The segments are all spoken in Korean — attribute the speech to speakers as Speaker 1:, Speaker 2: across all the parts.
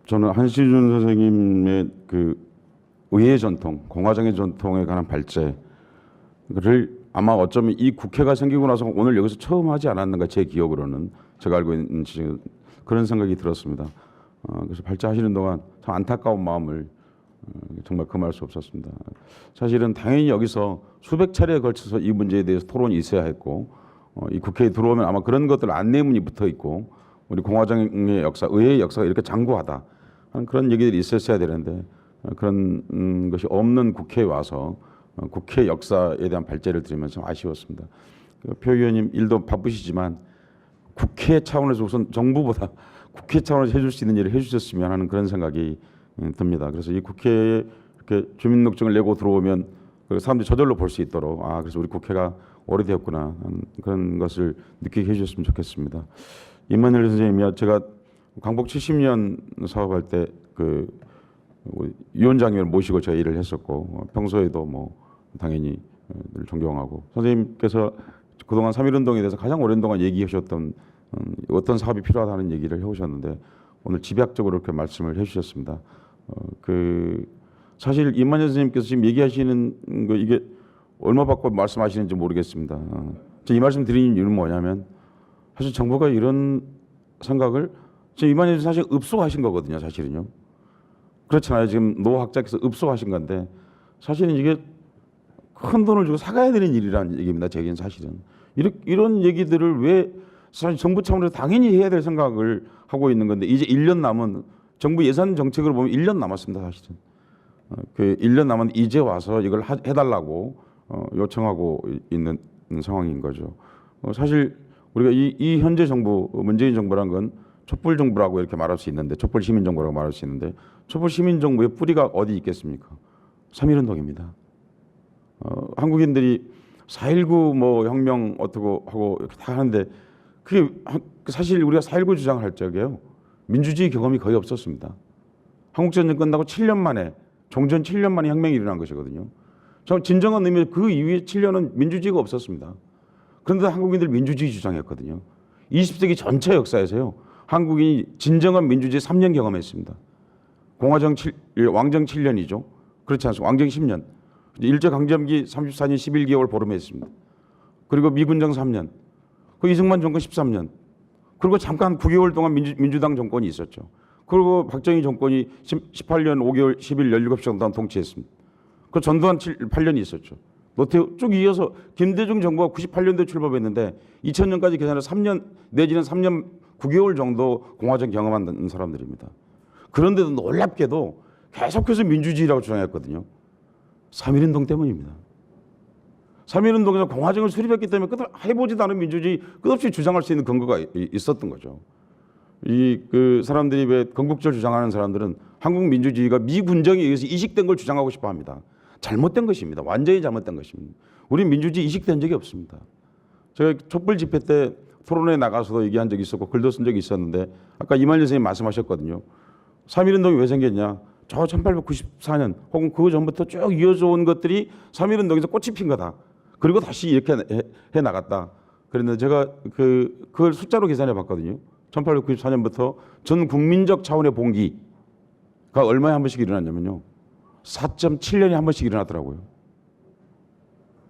Speaker 1: 저는 한시준 선생님의 그 의회 전통, 공화정의 전통에 관한 발제를 아마 어쩌면 이 국회가 생기고 나서 오늘 여기서 처음 하지 않았는가, 제 기억으로는. 제가 알고 있는 지금 그런 생각이 들었습니다. 그래서 발제하시는 동안 참 안타까운 마음을 정말 금할 수 없었습니다. 사실은 당연히 여기서 수백 차례에 걸쳐서 이 문제에 대해서 토론이 있어야 했고, 이 국회에 들어오면 아마 그런 것들 안내문이 붙어 있고, 우리 공화정의 역사, 의회의 역사가 이렇게 장구하다 하는 그런 얘기들이 있었어야 되는데, 그런 것이 없는 국회에 와서 국회 역사에 대한 발제를 드리면서 아쉬웠습니다. 표 의원님 일도 바쁘시지만 국회 차원에서 우선 정부보다 국회 차원에서 해줄 수 있는 일을 해주셨으면 하는 그런 생각이 듭니다. 그래서 이 국회에 이렇게 주민등록증을 내고 들어오면 사람들이 저절로 볼 수 있도록, 그래서 우리 국회가 오래되었구나 하는 그런 것을 느끼게 해주셨으면 좋겠습니다. 임만열 선생님이야, 제가 광복 70년 사업할 때 그 위원장님을 모시고 제가 일을 했었고, 평소에도 뭐 당연히 늘 존경하고, 선생님께서 그동안 3.1운동에 대해서 가장 오랜 동안 얘기하셨던 어떤 사업이 필요하다는 얘기를 해오셨는데 오늘 집약적으로 이렇게 말씀을 해주셨습니다. 사실 임만열 선생님께서 지금 얘기하시는 거 이게 얼마 받고 말씀하시는지 모르겠습니다. 이 말씀 드리는 이유는 뭐냐면, 사실 정부가 이런 생각을, 지금 임만열 선생님 사실 읍소하신 거거든요, 사실은요. 그렇잖아요. 지금 노 학자께서 읍소하신 건데 사실은 이게 큰 돈을 주고 사가야 되는 일이라는 얘기입니다. 제게는 사실은 이런 얘기들을 왜 사실 정부 차원에서 당연히 해야 될 생각을 하고 있는 건데, 이제 1년 남은 정부 예산 정책으로 보면 1년 남았습니다. 사실은 그 1년 남은 이제 와서 이걸 해달라고 요청하고 있는 상황인 거죠. 사실 우리가 이 현재 정부, 문재인 정부란 건 촛불 정부라고 이렇게 말할 수 있는데, 촛불 시민 정부라고 말할 수 있는데, 촛불 시민 정부의 뿌리가 어디 있겠습니까? 3.1운동입니다. 한국인들이 4.19 뭐 혁명 어떻고 하고 이렇게 다 하는데, 그게 사실 우리가 4.19 주장할 적에요, 민주주의 경험이 거의 없었습니다. 한국전쟁 끝나고 7년 만에, 종전 7년 만에 혁명이 일어난 것이거든요. 진정한 의미에서 그 이후에 7년은 민주주의가 없었습니다. 그런데 한국인들 민주주의 주장했거든요. 20세기 전체 역사에서요, 한국인이 진정한 민주주의 3년 경험했습니다. 왕정 7년이죠. 그렇지 않습니까? 왕정 10년. 일제강점기 34년 11개월 보름했습니다. 그리고 미군정 3년. 그 이승만 정권 13년. 그리고 잠깐 9개월 동안 민주당 정권이 있었죠. 그리고 박정희 정권이 18년 5개월 10일 17시간 동안 통치했습니다. 그 전두환 8년이 있었죠. 노태우 쭉 이어서 김대중 정부가 98년도에 출범했는데 2000년까지 계산해서 3년 내지는 3년 9개월 정도 공화정 경험한 사람들입니다. 그런데도 놀랍게도 계속해서 민주주의라고 주장했거든요. 3.1운동 때문입니다. 3.1운동에서 공화정을 수립했기 때문에 해보지도 않은 민주주의 끝없이 주장할 수 있는 근거가 있었던 거죠. 그 사람들이 왜 건국절 주장하는 사람들은 한국 민주주의가 미군정에 의해서 이식된 걸 주장하고 싶어 합니다. 잘못된 것입니다. 완전히 잘못된 것입니다. 우리 민주주의 이식된 적이 없습니다. 제가 촛불 집회 때 토론회에 나가서도 얘기한 적이 있었고 글도 쓴 적이 있었는데, 아까 이만열 선생님 말씀하셨거든요. 3.1운동이 왜 생겼냐? 저 1894년 혹은 그 전부터 쭉 이어져 온 것들이 3.1운동에서 꽃이 핀 거다. 그리고 다시 이렇게 해 나갔다. 그랬는데 제가 그걸 숫자로 계산해 봤거든요. 1894년부터 전 국민적 차원의 봉기가 얼마에 한 번씩 일어났냐면요, 4.7년에 한 번씩 일어나더라고요.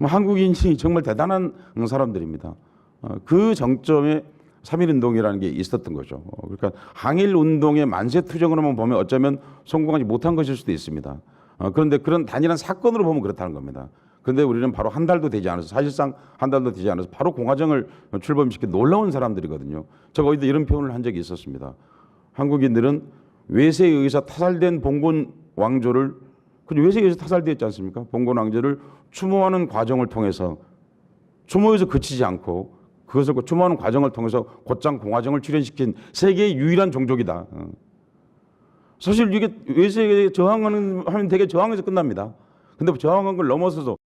Speaker 1: 한국인이 정말 대단한 사람들입니다. 그 정점에 3.1운동이라는 게 있었던 거죠. 그러니까 항일운동의 만세투쟁으로만 보면 어쩌면 성공하지 못한 것일 수도 있습니다. 그런데 그런 단일한 사건으로 보면 그렇다는 겁니다. 그런데 우리는 바로 한 달도 되지 않아서, 사실상 한 달도 되지 않아서 바로 공화정을 출범시킨 놀라운 사람들이거든요. 제가 어디서 이런 표현을 한 적이 있었습니다. 한국인들은 외세에 의해서 타살된 봉건 왕조를, 외세에 의해서 타살되었지 않습니까? 봉건 왕조를 추모하는 과정을 통해서, 추모에서 그치지 않고 그것을 추모하는 과정을 통해서 곧장 공화정을 출현시킨 세계의 유일한 종족이다. 사실 이게 외세에 저항하면 되게 저항에서 끝납니다. 근데 저항한 걸 넘어서서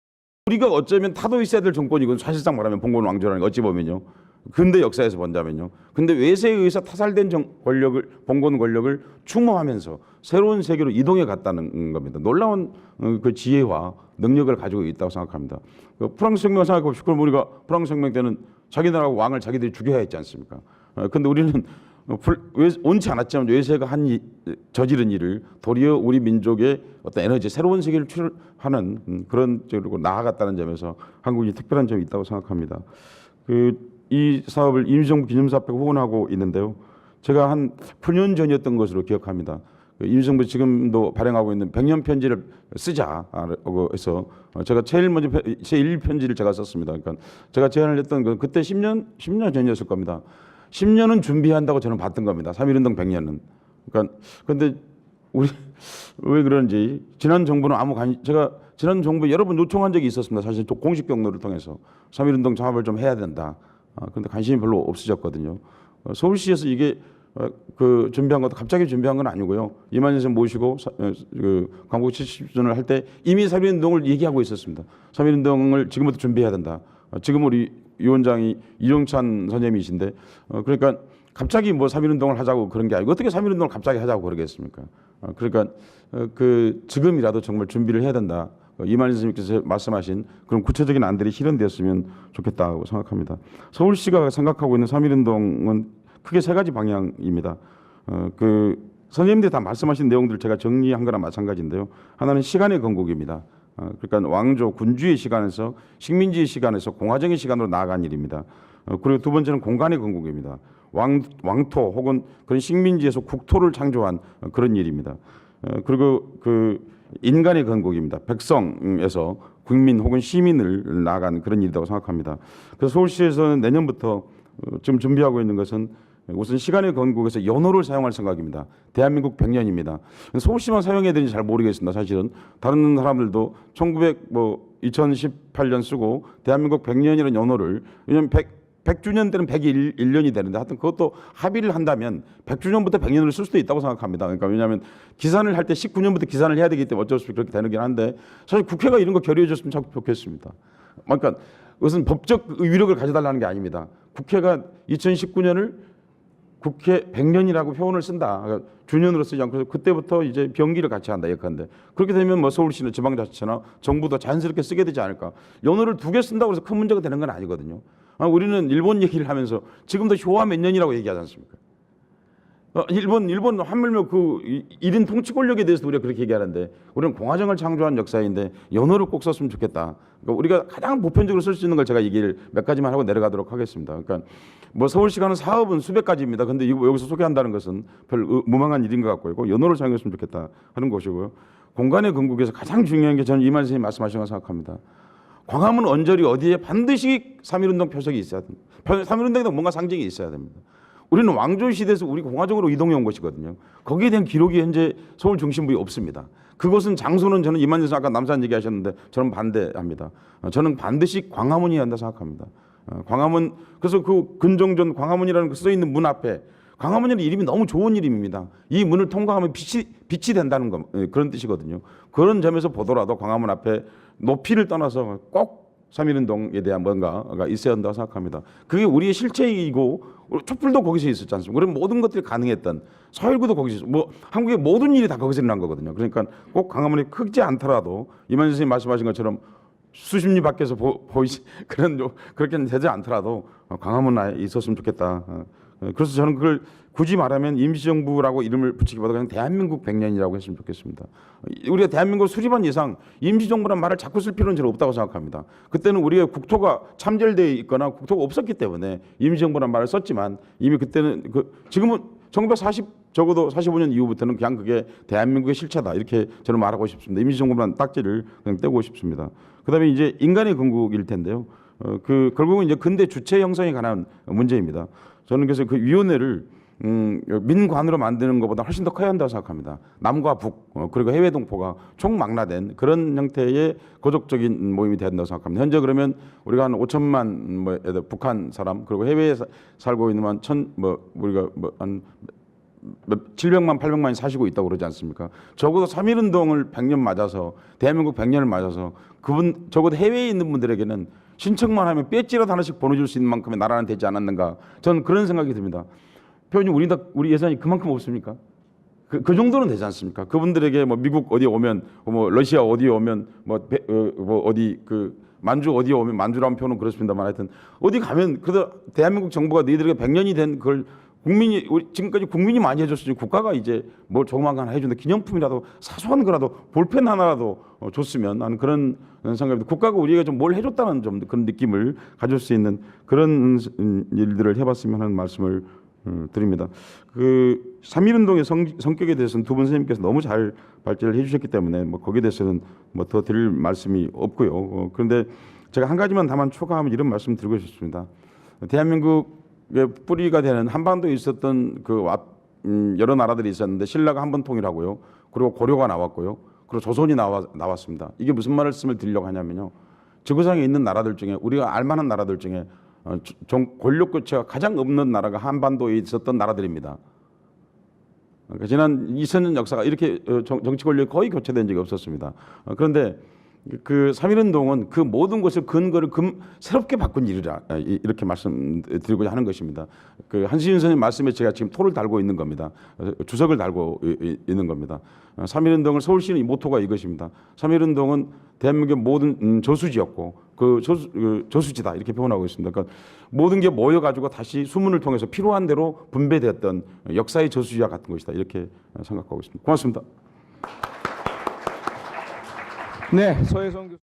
Speaker 1: 우리가 어쩌면 타도 있어야 될 정권이고, 사실상 말하면 봉건 왕조라는 게 어찌 보면요, 근대 역사에서 본다면요. 근데 외세에 의해서 타살된 봉건 권력을 추모하면서 새로운 세계로 이동해 갔다는 겁니다. 놀라운 그 지혜와 능력을 가지고 있다고 생각합니다. 프랑스 혁명 생각해보시고, 그럼 우리가 프랑스 혁명 때는 자기들하고 왕을 자기들이 죽여야 했지 않습니까? 근데 우리는 원치 않았지만 외세가 저지른 일을 도리어 우리 민족의 어떤 에너지, 새로운 세계를 출하는 그런 쪽으로 나아갔다는 점에서 한국이 특별한 점이 있다고 생각합니다. 이 사업을 임시정부 기념사업에 후원하고 있는데요. 제가 한 9년 전이었던 것으로 기억합니다. 임시정부 지금도 발행하고 있는 100년 편지를 쓰자고 해서 제가 제일 먼저 제1 편지를 제가 썼습니다. 그러니까 제가 제안을 했던 건 그때 10년 전이었을 겁니다. 10년은 준비한다고 저는 봤던 겁니다. 3.1운동 100년은. 그러니까 근데 우리 왜 그런지 지난 정부는 제가 지난 정부에 여러 번 요청한 적이 있었습니다. 사실 또 공식 경로를 통해서 3.1운동 장합을 좀 해야 된다. 그런데 관심이 별로 없으셨거든요. 서울시에서 이게 준비한 것도 갑자기 준비한 건 아니고요. 이만희 선생 모시고 광복 70주년을 할 때 이미 3.1운동을 얘기하고 있었습니다. 3.1운동을 지금부터 준비해야 된다. 지금 우리 위원장이 이종찬 선생님이신데 그러니까 갑자기 뭐 3.1운동을 하자고 그런 게 아니고 어떻게 3.1운동을 갑자기 하자고 그러겠습니까? 그러니까 지금이라도 정말 준비를 해야 된다. 이만희 선생님께서 말씀하신 그런 구체적인 안들이 실현되었으면 좋겠다고 생각합니다. 서울시가 생각하고 있는 3.1운동은 크게 세 가지 방향입니다. 선생님들이 다 말씀하신 내용들 제가 정리한 거랑 마찬가지인데요. 하나는 시간의 건국입니다. 그러니까 왕조, 군주의 시간에서 식민지의 시간에서 공화정의 시간으로 나아간 일입니다. 그리고 두 번째는 공간의 건국입니다. 왕토 혹은 그런 식민지에서 국토를 창조한 그런 일입니다. 그리고 인간의 건국입니다. 백성에서 국민 혹은 시민을 나아간 그런 일이라고 생각합니다. 그래서 서울시에서는 내년부터 지금 준비하고 있는 것은 우선 시간의 건국에서 연호를 사용할 생각입니다. 대한민국 100년입니다. 서울시만 사용해야 되는지 잘 모르겠습니다. 사실은 다른 사람들도 2018년 쓰고 대한민국 100년이라는 연호를 왜냐하면 100주년 때는 101년이 되는데 하여튼 그것도 합의를 한다면 100주년부터 100년을 쓸 수도 있다고 생각합니다. 그러니까 왜냐하면 기산을 할 때 19년부터 기산을 해야 되기 때문에 어쩔 수 없이 그렇게 되긴 한데 사실 국회가 이런 거 결의해 줬으면 참 좋겠습니다. 그러니까 그것은 법적 위력을 가져달라는 게 아닙니다. 국회가 2019년을 국회 100년이라고 표현을 쓴다. 그러니까 주년으로 쓰지 않고 그때부터 이제 병기를 같이 한다 예컨대. 그렇게 되면 뭐 서울시나 지방자치나 정부도 자연스럽게 쓰게 되지 않을까. 연호를 2개 쓴다고 해서 큰 문제가 되는 건 아니거든요. 우리는 일본 얘기를 하면서 지금도 쇼와 몇 년이라고 얘기하지 않습니까? 일본 하물며 1인 통치 권력에 대해서 우리가 그렇게 얘기하는데 우리는 공화정을 창조한 역사인데 연호를 꼭 썼으면 좋겠다. 그러니까 우리가 가장 보편적으로 쓸 수 있는 걸 제가 얘기를 몇 가지만 하고 내려가도록 하겠습니다. 그러니까 뭐 서울시가 하는 사업은 수백 가지입니다. 근데 여기서 소개한다는 것은 별 무망한 일인 것 같고요. 연호를 사용했으면 좋겠다 하는 것이고요. 공간의 건국에서 가장 중요한 게 저는 이만희 선생님이 말씀하신 거 생각합니다. 광화문 언저리 어디에 반드시 3.1운동 표석이 있어야 됩니다. 3.1운동에도 뭔가 상징이 있어야 됩니다. 우리는 왕조 시대에서 우리 공화정으로 이동해 온 것이거든요. 거기에 대한 기록이 현재 서울 중심부에 없습니다. 그것은 장소는 저는 이만희 선생 아까 남산 얘기하셨는데 저는 반대합니다. 저는 반드시 광화문이어야 한다 생각합니다. 광화문 그래서 근정전 광화문이라는 써 있는 문 앞에 광화문이라는 이름이 너무 좋은 이름입니다. 이 문을 통과하면 빛이 된다는 거 그런 뜻이거든요. 그런 점에서 보더라도 광화문 앞에 높이를 떠나서 꼭 3.1운동에 대한 뭔가가 있어야 한다고 생각합니다. 그게 우리의 실체이고 촛불도 거기서 있었지 않습니까? 그럼 모든 것들이 가능했던 서울구도 거기서 있었고 뭐 한국의 모든 일이 다 거기서 일어난 거거든요. 그러니까 꼭 광화문이 크지 않더라도 이만희 선생님 말씀하신 것처럼 수십 리 밖에서 보이지 그렇게는 되지 않더라도 광화문에 있었으면 좋겠다. 그래서 저는 그걸 굳이 말하면 임시정부라고 이름을 붙이기보다 그냥 대한민국 100년이라고 했으면 좋겠습니다. 우리가 대한민국을 수립한 이상 임시정부란 말을 자꾸 쓸 필요는 저는 없다고 생각합니다. 그때는 우리가 국토가 참절되어 있거나 국토가 없었기 때문에 임시정부란 말을 썼지만 이미 그때는 지금은 1940 적어도 45년 이후부터는 그냥 그게 대한민국의 실체다 이렇게 저는 말하고 싶습니다. 임시정부란 딱지를 그냥 떼고 싶습니다. 그다음에 이제 인간의 건국일 텐데요. 결국은 이제 근대 주체 형성에 관한 문제입니다. 저는 그래서 그 위원회를 민관으로 만드는 것보다 훨씬 더 커야 한다고 생각합니다. 남과 북 그리고 해외 동포가 총망라된 그런 형태의 고족적인 모임이 돼야 된다고 생각합니다. 현재 그러면 우리가 한 5천만 북한 사람 그리고 해외에 살고 있는 우리가 한 700만 800만이 사시고 있다고 그러지 않습니까? 적어도 3.1운동을 100년 맞아서 대한민국 100년을 맞아서 그분 적어도 해외에 있는 분들에게는 신청만 하면 배지라도 하나씩 보내줄 수 있는 만큼의 나라는 되지 않았는가 저는 그런 생각이 듭니다. 표현이 우리 예산이 그만큼 없습니까? 그 정도는 되지 않습니까? 그분들에게 뭐 미국 어디에 오면 뭐 러시아 어디에 오면 어디 만주 어디에 오면 만주라는 표현은 그렇습니다만 하여튼 어디 가면 그래도 대한민국 정부가 너희들에게 100년이 된 그걸 국민이 지금까지 국민이 많이 해줬으니 국가가 이제 뭘 조그만 거 하나 해준다 기념품이라도 사소한 거라도 볼펜 하나라도 줬으면 하는 그런 생각입니다. 국가가 우리에게 좀 뭘 해줬다는 좀 그런 느낌을 가질 수 있는 그런 일들을 해봤으면 하는 말씀을 드립니다. 그 3.1운동의 성격에 대해서는 두 분 선생님께서 너무 잘 발제를 해주셨기 때문에 뭐 거기에 대해서는 뭐 더 드릴 말씀이 없고요. 그런데 제가 한 가지만 다만 추가하면 이런 말씀 드리고 싶습니다. 대한민국의 뿌리가 되는 한반도에 있었던 그 여러 나라들이 있었는데 신라가 한 번 통일하고요. 그리고 고려가 나왔고요. 그리고 조선이 나왔습니다. 이게 무슨 말씀을 드리려고 하냐면요. 지구상에 있는 나라들 중에 우리가 알만한 나라들 중에 권력 교체가 가장 없는 나라가 한반도에 있었던 나라들입니다. 그러니까 지난 2000년 역사가 이렇게 정치 권력이 거의 교체된 적이 없었습니다. 그런데 그 3.1운동은 그 모든 것을 근거를 새롭게 바꾼 일이라 이렇게 말씀드리고자 하는 것입니다. 그 한시윤 선생님 말씀에 제가 지금 토를 달고 있는 겁니다. 주석을 달고 있는 겁니다. 3.1운동을 서울시는 모토가 이것입니다. 3.1운동은 대한민국의 모든 저수지였고 그 저수지다 이렇게 표현하고 있습니다. 그러니까 모든 게 모여가지고 다시 수문을 통해서 필요한 대로 분배되었던 역사의 저수지와 같은 것이다 이렇게 생각하고 있습니다. 고맙습니다.
Speaker 2: 네, 서혜성 교수.